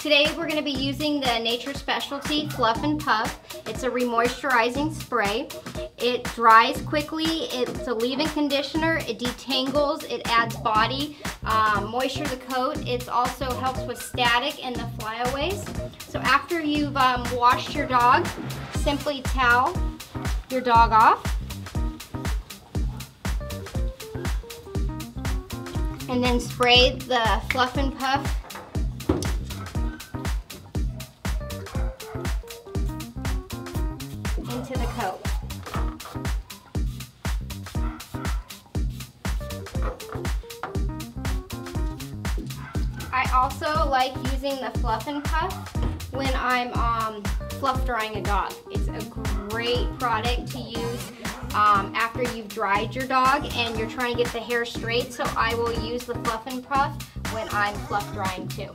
Today we're going to be using the Nature Specialty Fluff and Puff. It's a remoisturizing spray. It dries quickly, it's a leave-in conditioner, it detangles, it adds body, moisture to the coat. It also helps with static and the flyaways. So after you've washed your dog, simply towel your dog off. And then spray the Fluff and Puff into the coat. I also like using the Fluff and Puff when I'm fluff drying a dog. It's a great product to use after you've dried your dog and you're trying to get the hair straight, so I will use the Fluff and Puff when I'm fluff drying too.